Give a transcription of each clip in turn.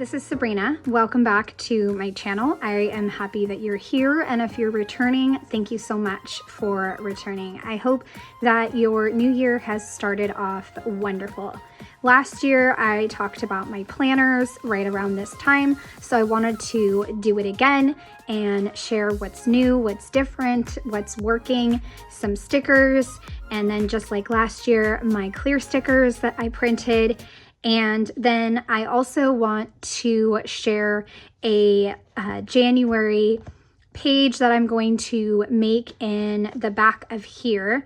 this is Sabrina. Welcome back to my channel. I am happy that you're here, and if you're returning, thank you so much for returning. I hope that your new year has started off wonderful. Last year, I talked about my planners right around this time, so I wanted to do it again and share what's new, what's different, what's working, some stickers, and then just like last year, my clear stickers that I printed. And then I also want to share a January page that I'm going to make in the back of here.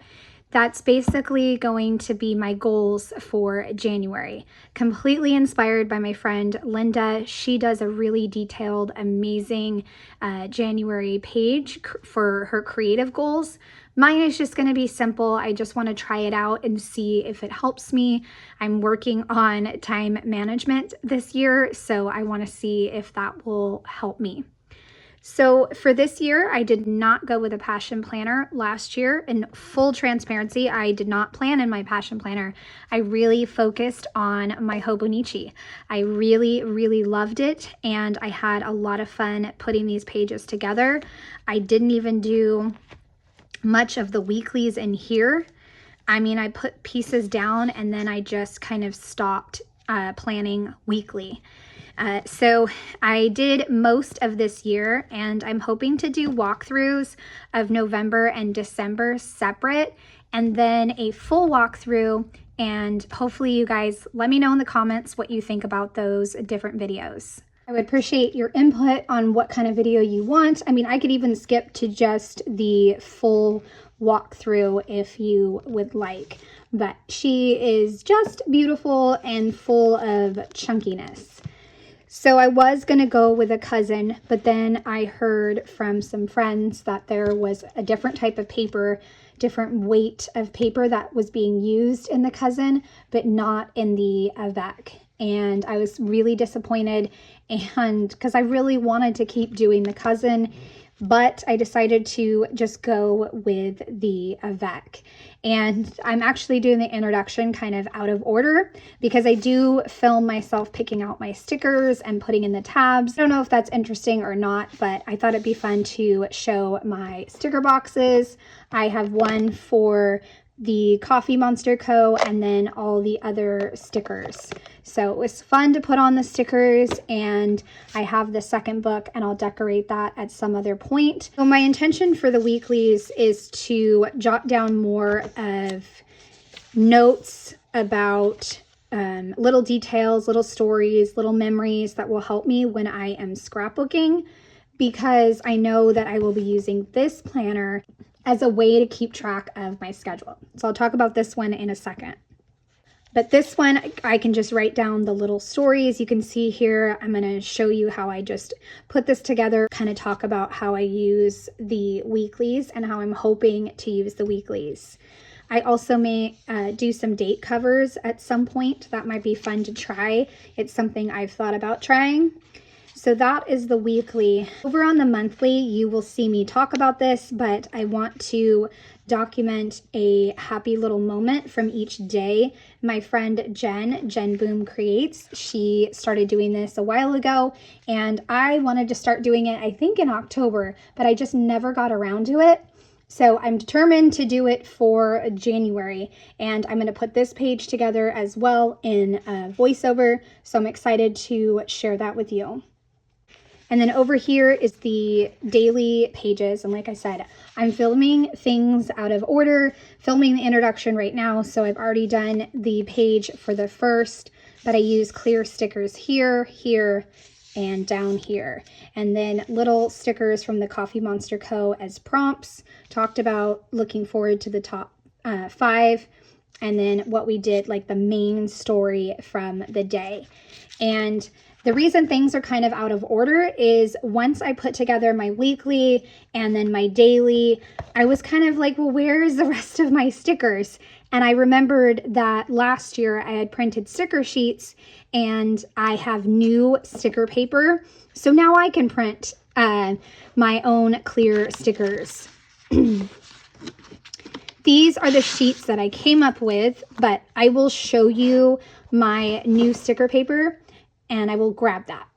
That's basically going to be my goals for January. Completely inspired by my friend Linda. She does a really detailed, amazing January page for her creative goals. Mine is just going to be simple. I just want to try it out and see if it helps me. I'm working on time management this year, so I want to see if that will help me. So for this year, I did not go with a passion planner. Last year, in full transparency, I did not plan in my passion planner. I really focused on my Hobonichi. I really loved it, and I had a lot of fun putting these pages together. I didn't even do much of the weeklies in here. I mean, I put pieces down and then I just kind of stopped planning weekly. So I did most of this year, and I'm hoping to do walkthroughs of November and December separate, and then a full walkthrough. And hopefully you guys let me know in the comments what you think about those different videos. I would appreciate your input on what kind of video you want. I mean, I could even skip to just the full walkthrough if you would like, but she is just beautiful and full of chunkiness. So I was going to go with a cousin, but then I heard from some friends that there was a different type of paper, different weight of paper that was being used in the cousin, but not in the Avec. And I was really disappointed, and because I really wanted to keep doing the cousin, but I decided to just go with the Avec. And I'm actually doing the introduction kind of out of order because I do film myself picking out my stickers and putting in the tabs. I don't know if that's interesting or not, but I thought it'd be fun to show my sticker boxes. I have one for the Coffee Monster Co. and then all the other stickers. So it was fun to put on the stickers, and I have the second book and I'll decorate that at some other point. So my intention for the weeklies is to jot down more of notes about little details, little stories, little memories that will help me when I am scrapbooking, because I know that I will be using this planner as a way to keep track of my schedule. So I'll talk about this one in a second. But this one, I can just write down the little stories. You can see here, I'm gonna show you how I just put this together, kind of talk about how I use the weeklies and how I'm hoping to use the weeklies. I also may do some date covers at some point. That might be fun to try. It's something I've thought about trying. So that is the weekly. Over on the monthly, you will see me talk about this, but I want to document a happy little moment from each day. My friend Jen Boom Creates, she started doing this a while ago, and I wanted to start doing it, I think in October, but I just never got around to it. So I'm determined to do it for January, and I'm going to put this page together as well in a voiceover, so I'm excited to share that with you. And then over here is the daily pages. And like I said, I'm filming things out of order, filming the introduction right now. So I've already done the page for the first, but I use clear stickers here, here, and down here. And then little stickers from the Coffee Monster Co. as prompts. Talked about looking forward to the top 5. And then what we did, like the main story from the day. And the reason things are kind of out of order is once I put together my weekly and then my daily, I was kind of like, well, where is the rest of my stickers? And I remembered that last year I had printed sticker sheets and I have new sticker paper. So now I can print my own clear stickers. These are the sheets that I came up with, but I will show you my new sticker paper and I will grab that.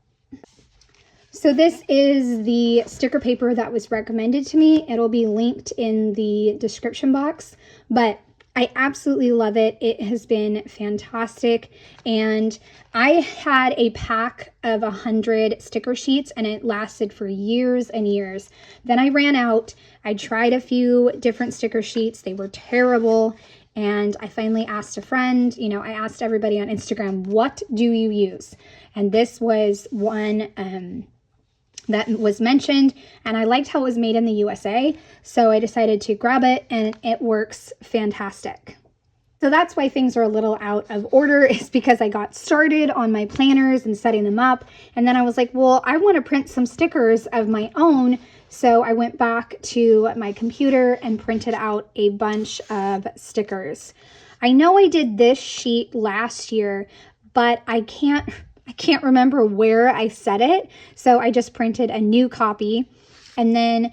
So this is the sticker paper that was recommended to me. It'll be linked in the description box, but I absolutely love it. It has been fantastic. And I had a pack of 100 sticker sheets and it lasted for years and years. Then I ran out. I tried a few different sticker sheets. They were terrible. And I finally asked a friend, I asked everybody on Instagram, what do you use? And this was one that was mentioned, and I liked how it was made in the USA, so I decided to grab it, and it works fantastic. So that's why things are a little out of order, is because I got started on my planners and setting them up, and then I was like, well, I want to print some stickers of my own, so I went back to my computer and printed out a bunch of stickers. I know I did this sheet last year, but I can't remember where I set it, so I just printed a new copy. And then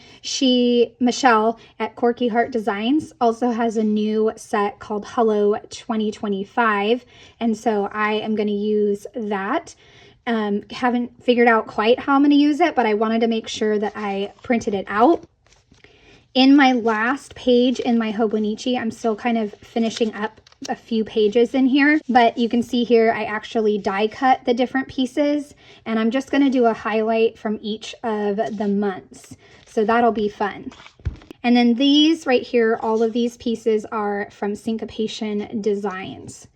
Michelle at QuirkyHeart Designs also has a new set called Hello 2025, and so I am going to use that. Haven't figured out quite how I'm going to use it, but I wanted to make sure that I printed it out. In my last page in my Hobonichi, I'm still kind of finishing up a few pages in here, but you can see here I actually die cut the different pieces, and I'm just going to do a highlight from each of the months, so that'll be fun. And then these right here, all of these pieces are from Syncopation Designs.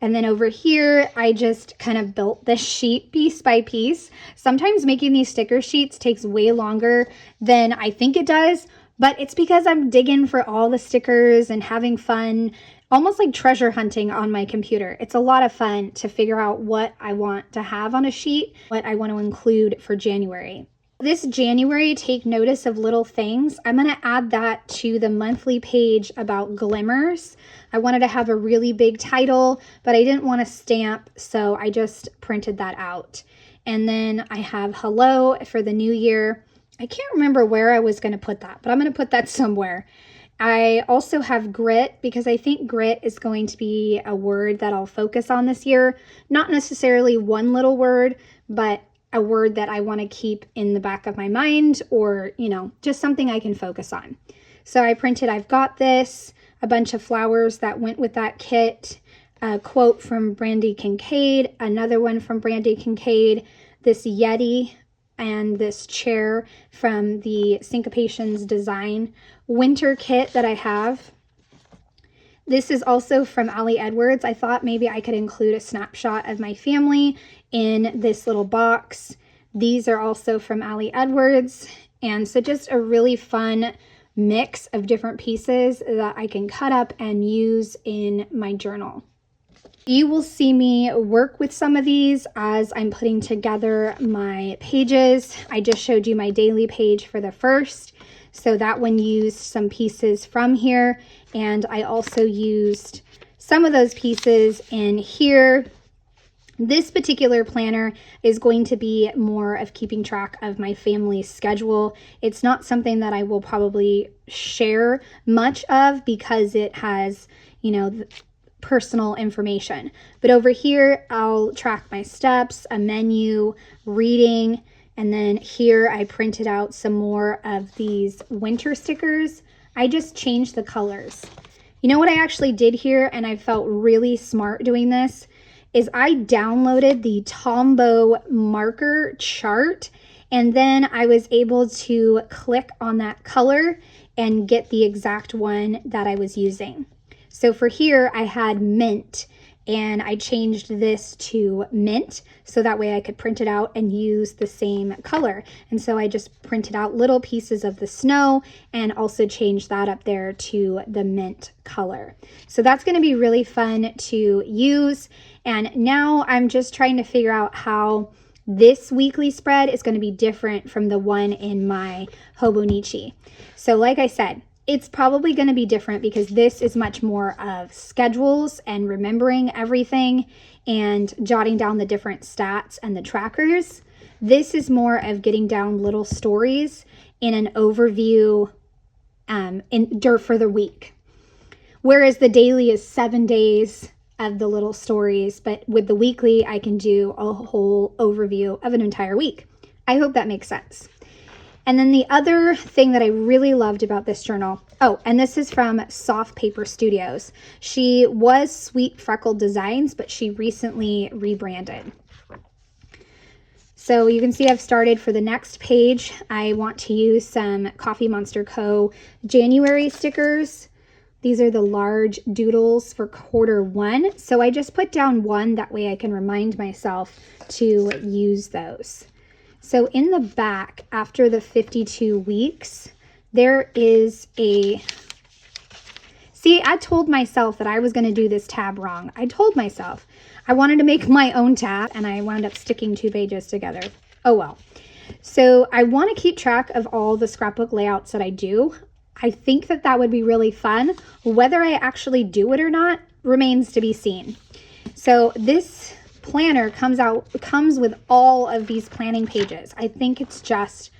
And then over here, I just kind of built this sheet piece by piece. Sometimes making these sticker sheets takes way longer than I think it does, but it's because I'm digging for all the stickers and having fun, almost like treasure hunting on my computer. It's a lot of fun to figure out what I want to have on a sheet, what I want to include for January. This January, take notice of little things. I'm going to add that to the monthly page about glimmers. I wanted to have a really big title, but I didn't want to stamp, so I just printed that out. And then I have hello for the new year. I can't remember where I was going to put that, but I'm going to put that somewhere. I also have grit, because I think grit is going to be a word that I'll focus on this year. Not necessarily one little word, but a word that I want to keep in the back of my mind, or, just something I can focus on. So I printed, I've got this, a bunch of flowers that went with that kit, a quote from Brandy Kincaid, another one from Brandy Kincaid, this Yeti, and this chair from the Syncopation Design winter kit that I have. This is also from Ali Edwards. I thought maybe I could include a snapshot of my family in this little box. These are also from Ali Edwards. And so just a really fun mix of different pieces that I can cut up and use in my journal. You will see me work with some of these as I'm putting together my pages. I just showed you my daily page for the first. So that one used some pieces from here, and I also used some of those pieces in here. This particular planner is going to be more of keeping track of my family's schedule. It's not something that I will probably share much of because it has, personal information. But over here, I'll track my steps, a menu, reading, and then here I printed out some more of these winter stickers. I just changed the colors. You know what I actually did here, and I felt really smart doing this, is I downloaded the Tombow marker chart, and then I was able to click on that color and get the exact one that I was using. So for here, I had mint, and I changed this to mint so that way I could print it out and use the same color. And so I just printed out little pieces of the snow and also changed that up there to the mint color. So that's going to be really fun to use. And now I'm just trying to figure out how this weekly spread is going to be different from the one in my Hobonichi. So like I said, it's probably going to be different because this is much more of schedules and remembering everything and jotting down the different stats and the trackers. This is more of getting down little stories in an overview for the week. Whereas the daily is 7 days of the little stories, but with the weekly, I can do a whole overview of an entire week. I hope that makes sense. And then the other thing that I really loved about this journal, oh, and this is from Soft Paper Studios. She was Sweet Freckled Designs, but she recently rebranded. So you can see I've started for the next page. I want to use some Coffee Monster Co. January stickers. These are the large doodles for Q1. So I just put down one, that way I can remind myself to use those. So in the back, after the 52 weeks, there is a, see, I told myself that I was going to do this tab wrong. I told myself I wanted to make my own tab, and I wound up sticking 2 pages together. Oh well. So I want to keep track of all the scrapbook layouts that I do. I think that that would be really fun. Whether I actually do it or not remains to be seen. So this planner comes with all of these planning pages. I think it's just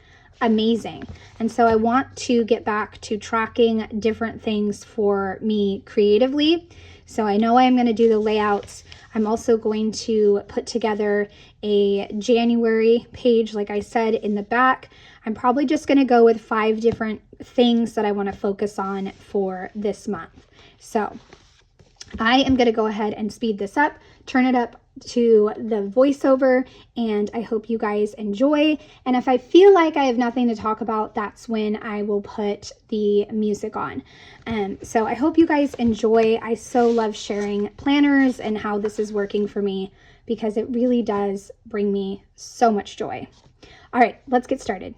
amazing. And so I want to get back to tracking different things for me creatively. So I know I'm going to do the layouts. I'm also going to put together a January page, like I said, in the back. I'm probably just going to go with 5 different things that I want to focus on for this month. So I am going to go ahead and speed this up, turn it up to the voiceover, and I hope you guys enjoy. And if I feel like I have nothing to talk about, that's when I will put the music on. So I hope you guys enjoy. I so love sharing planners and how this is working for me, because it really does bring me so much joy. All right, let's get started.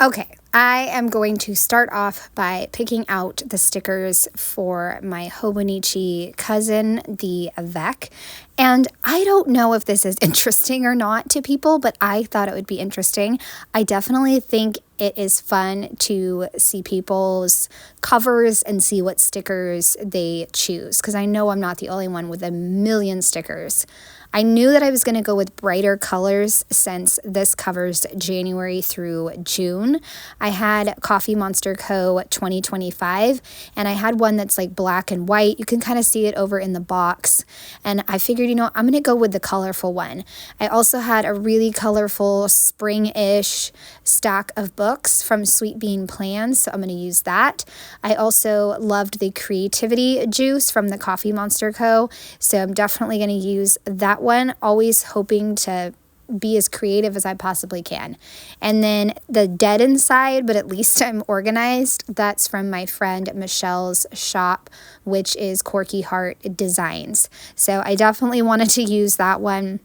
Okay, I am going to start off by picking out the stickers for my Hobonichi cousin, the Avec. And I don't know if this is interesting or not to people, but I thought it would be interesting. I definitely think it is fun to see people's covers and see what stickers they choose, because I know I'm not the only one with a million stickers. I knew that I was going to go with brighter colors since this covers January through June. I had Coffee Monster Co. 2025, and I had one that's like black and white. You can kind of see it over in the box. And I figured, you know, I'm going to go with the colorful one. I also had a really colorful spring-ish stack of books from Sweet Bean Plans, so I'm going to use that. I also loved the Creativity Juice from the Coffee Monster Co., so I'm definitely going to use that one, always hoping to be as creative as I possibly can. And then the dead inside, but at least I'm organized, that's from my friend Michelle's shop, which is QuirkyHeart Designs. So I definitely wanted to use that one.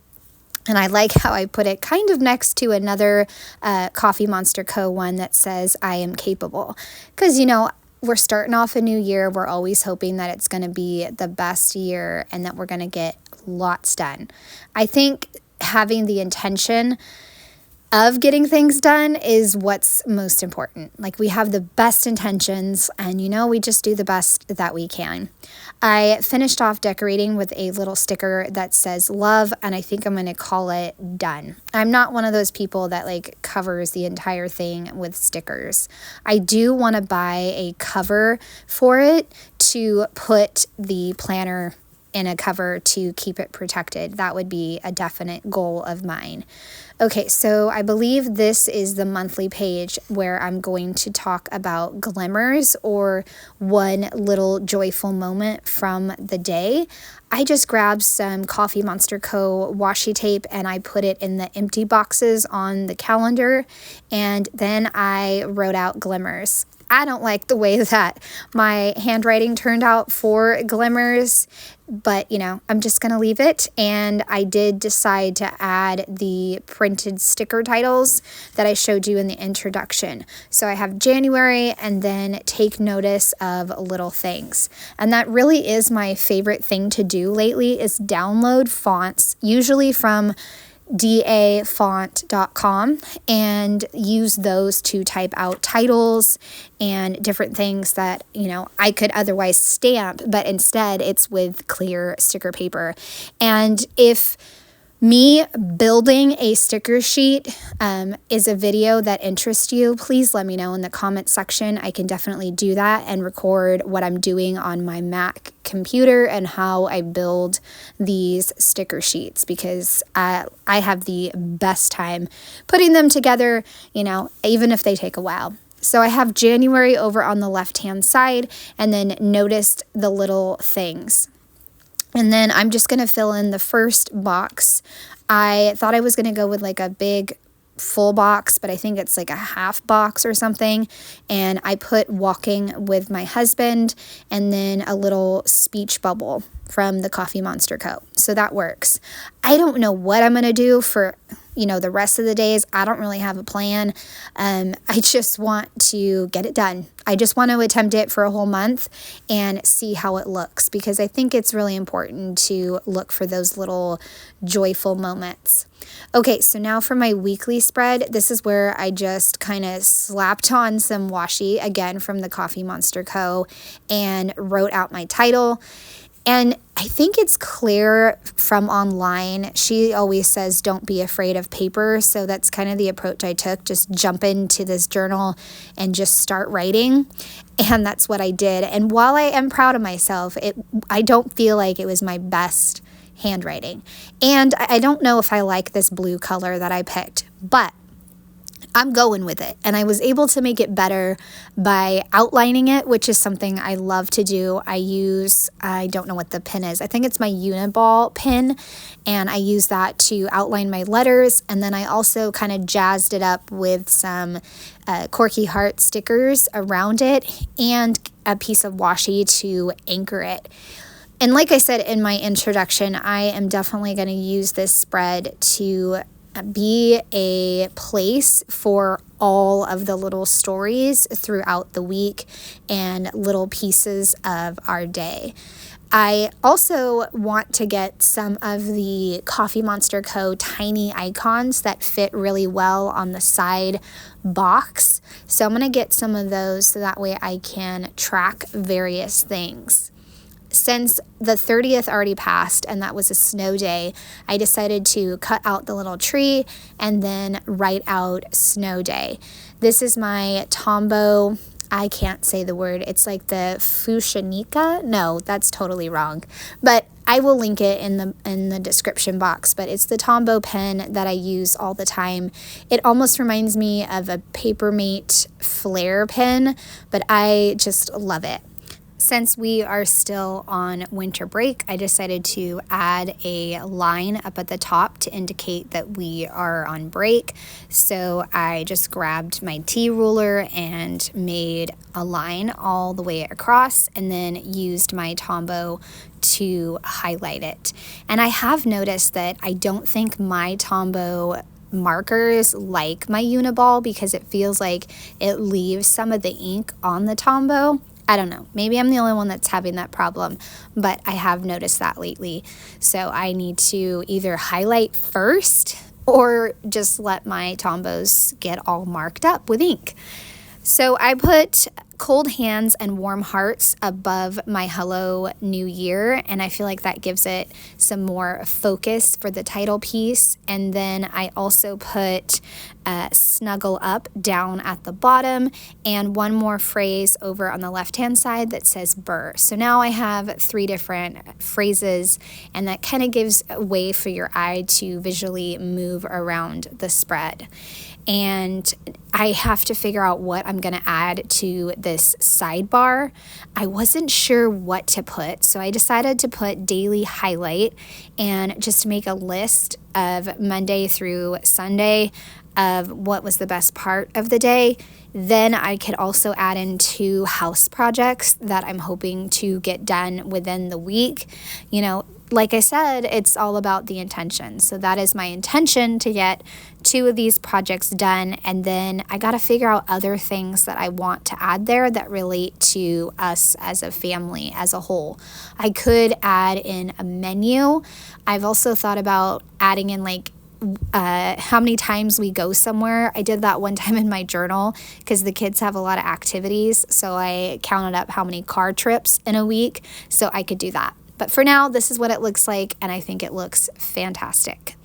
And I like how I put it kind of next to another Coffee Monster Co. one that says I am capable. Because, you know, we're starting off a new year. We're always hoping that it's going to be the best year and that we're going to get lots done. I think having the intention of getting things done is what's most important. Like, we have the best intentions and, you know, we just do the best that we can. I finished off decorating with a little sticker that says love, and I think I'm going to call it done. I'm not one of those people that like covers the entire thing with stickers. I do want to buy a cover for it to put the planner in a cover to keep it protected. That would be a definite goal of mine. Okay, so I believe this is the monthly page where I'm going to talk about glimmers, or one little joyful moment from the day. I just grabbed some Coffee Monster Co. washi tape and I put it in the empty boxes on the calendar, and then I wrote out glimmers. I don't like the way that my handwriting turned out for glimmers, but, you know, I'm just going to leave it. And I did decide to add the printed sticker titles that I showed you in the introduction. So I have January and then take notice of little things. And that really is my favorite thing to do lately, is download fonts, usually from dafont.com, and use those to type out titles and different things that, you know, I could otherwise stamp, but instead it's with clear sticker paper. And if me building a sticker sheet is a video that interests you, please let me know in the comment section. I can definitely do that and record what I'm doing on my Mac computer and how I build these sticker sheets, because I have the best time putting them together, you know, even if they take a while. So I have January over on the left-hand side, and then noticed the little things. And then I'm just going to fill in the first box. I thought I was going to go with like a big full box, but I think it's like a half box or something. And I put walking with my husband and then a little speech bubble from the Coffee Monster Co. So that works. I don't know what I'm going to do for, you know, the rest of the days. I don't really have a plan. I just want to get it done. I just want to attempt it for a whole month and see how it looks, because I think it's really important to look for those little joyful moments. Okay, so now for my weekly spread, this is where I just kind of slapped on some washi, again from the Coffee Monster Co., and wrote out my title. And I think it's clear from online. She always says, don't be afraid of paper. So that's kind of the approach I took. Just jump into this journal and just start writing. And that's what I did. And while I am proud of myself, I don't feel like it was my best handwriting. And I don't know if I like this blue color that I picked, but I'm going with it. And I was able to make it better by outlining it, which is something I love to do. I don't know what the pen is. I think it's my Uniball pen. And I use that to outline my letters. And then I also kind of jazzed it up with some QuirkyHeart stickers around it and a piece of washi to anchor it. And like I said in my introduction, I am definitely going to use this spread to be a place for all of the little stories throughout the week and little pieces of our day. I also want to get some of the Coffee Monster Co. tiny icons that fit really well on the side box. So I'm going to get some of those so that way I can track various things. Since the 30th already passed and that was a snow day, I decided to cut out the little tree and then write out snow day. This is my Tombow, I can't say the word. It's like the Fudenosuke. No, that's totally wrong. But I will link it in the description box. But it's the Tombow pen that I use all the time. It almost reminds me of a Papermate Flare pen, but I just love it. Since we are still on winter break, I decided to add a line up at the top to indicate that we are on break. So I just grabbed my T-ruler and made a line all the way across and then used my Tombow to highlight it. And I have noticed that I don't think my Tombow markers like my Uniball because it feels like it leaves some of the ink on the Tombow. I don't know. Maybe I'm the only one that's having that problem, but I have noticed that lately. So I need to either highlight first or just let my Tombows get all marked up with ink. So I put cold hands and warm hearts above my Hello New Year, and I feel like that gives it some more focus for the title piece. And then I also put snuggle up down at the bottom and one more phrase over on the left hand side that says burr. So now I have 3 different phrases, and that kind of gives a way for your eye to visually move around the spread. And I have to figure out what I'm going to add to this sidebar. I wasn't sure what to put, so I decided to put daily highlight and just make a list of Monday through Sunday of what was the best part of the day. Then I could also add in 2 house projects that I'm hoping to get done within the week. You know, like I said, it's all about the intention. So that is my intention, to get 2 of these projects done. And then I got to figure out other things that I want to add there that relate to us as a family as a whole. I could add in a menu. I've also thought about adding in like how many times we go somewhere. I did that one time in my journal because the kids have a lot of activities. So I counted up how many car trips in a week. So I could do that. But for now, this is what it looks like, and I think it looks fantastic.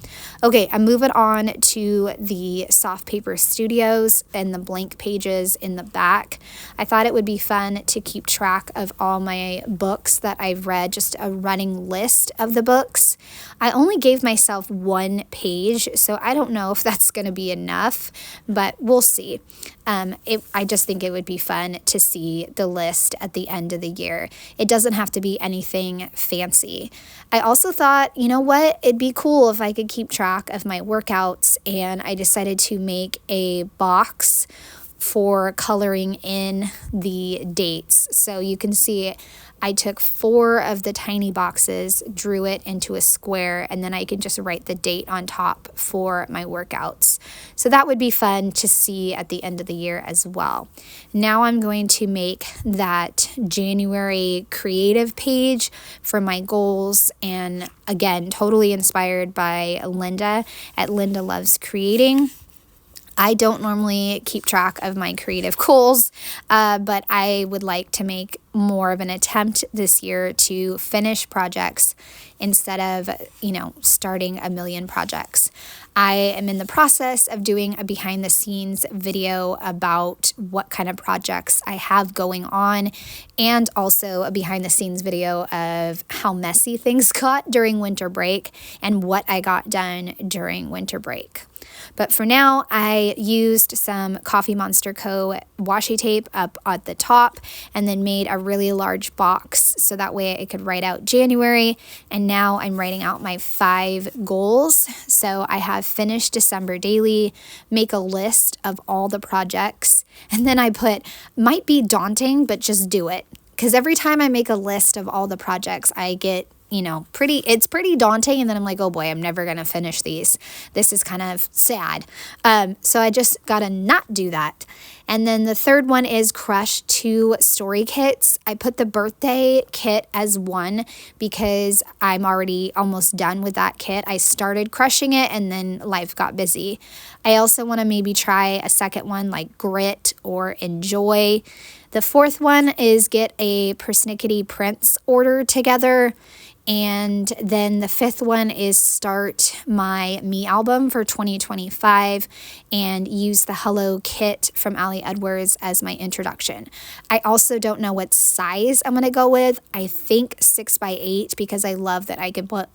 Okay, I'm moving on to the soft paper studios and the blank pages in the back. I thought it would be fun to keep track of all my books that I've read, just a running list of the books. I only gave myself 1 page, so I don't know if that's going to be enough, but we'll see. I just think it would be fun to see the list at the end of the year. It doesn't have to be anything fancy. I also thought, you know what, it'd be cool if I could keep track of my workouts, and I decided to make a box for coloring in the dates. So you can see I took 4 of the tiny boxes, drew it into a square, and then I can just write the date on top for my workouts. So that would be fun to see at the end of the year as well. Now I'm going to make that January creative page for my goals, and again, totally inspired by Linda at Linda Loves Creating. I don't normally keep track of my creative goals, but I would like to make more of an attempt this year to finish projects instead of, starting a million projects. I am in the process of doing a behind the scenes video about what kind of projects I have going on, and also a behind the scenes video of how messy things got during winter break and what I got done during winter break. But for now, I used some Coffee Monster Co. washi tape up at the top and then made a really large box so that way I could write out January. And now I'm writing out my 5 goals. So I have finish December daily, make a list of all the projects, and then I put, might be daunting, but just do it. Because every time I make a list of all the projects, I get it's pretty daunting. And then I'm like, oh boy, I'm never going to finish these. This is kind of sad. So I just got to not do that. And then the third one is crush 2 story kits. I put the birthday kit as 1 because I'm already almost done with that kit. I started crushing it and then life got busy. I also want to maybe try a second one like grit or enjoy. The 4th one is get a persnickety prints order together. And then the 5th one is start my me album for 2025 and use the Hello Kit from Ali Edwards as my introduction. I also don't know what size I'm going to go with. I think 6x8 because I love that I can put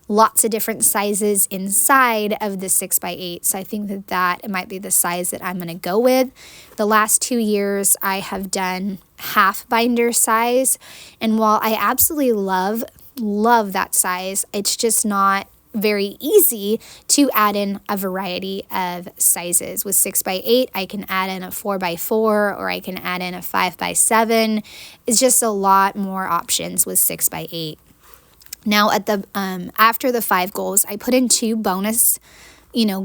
lots of different sizes inside of the 6x8. So I think that might be the size that I'm going to go with. The last 2 years I have done half binder size. And while I absolutely love that size, it's just not very easy to add in a variety of sizes. With 6x8, I can add in a 4x4 or I can add in a 5x7. It's just a lot more options with 6x8. Now at the after the 5 goals, I put in 2 bonus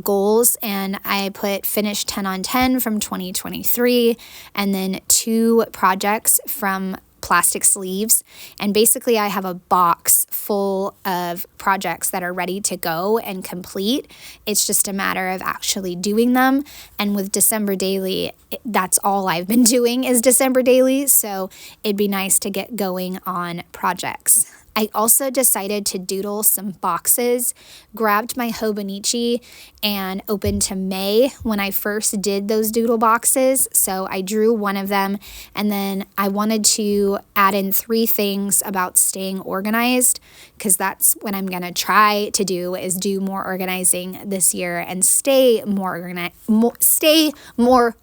goals, and I put finish 10 on 10 from 2023 and then 2 projects from plastic sleeves. And basically I have a box full of projects that are ready to go and complete. It's just a matter of actually doing them. And with December daily, that's all I've been doing is December daily. So it'd be nice to get going on projects. I also decided to doodle some boxes, grabbed my Hobonichi and opened to May when I first did those doodle boxes. So I drew one of them, and then I wanted to add in 3 things about staying organized, because that's what I'm going to try to do, is do more organizing this year and stay more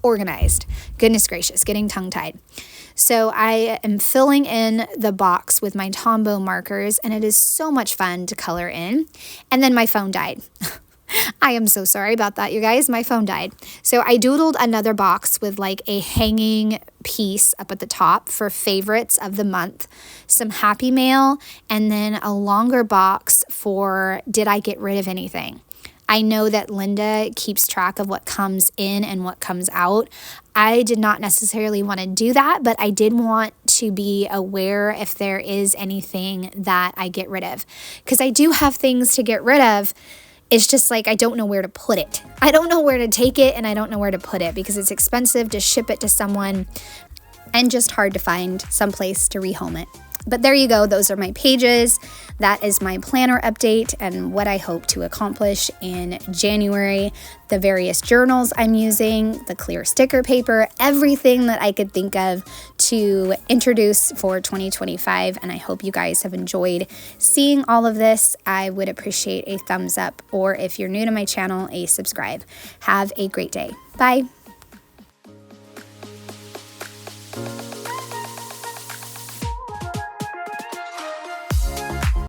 organized. Goodness gracious, getting tongue-tied. So I am filling in the box with my Tombow markers, and it is so much fun to color in. And then my phone died. I am so sorry about that, you guys. My phone died. So I doodled another box with like a hanging piece up at the top for favorites of the month, some happy mail, and then a longer box for did I get rid of anything? I know that Linda keeps track of what comes in and what comes out. I did not necessarily want to do that, but I did want to be aware if there is anything that I get rid of, because I do have things to get rid of. It's just like I don't know where to put it. I don't know where to take it, and I don't know where to put it because it's expensive to ship it to someone and just hard to find some place to rehome it. But there you go, those are my pages. That is my planner update and what I hope to accomplish in January. The various journals I'm using, the clear sticker paper, everything that I could think of to introduce for 2025. And I hope you guys have enjoyed seeing all of this. I would appreciate a thumbs up, or if you're new to my channel, a subscribe. Have a great day. Bye.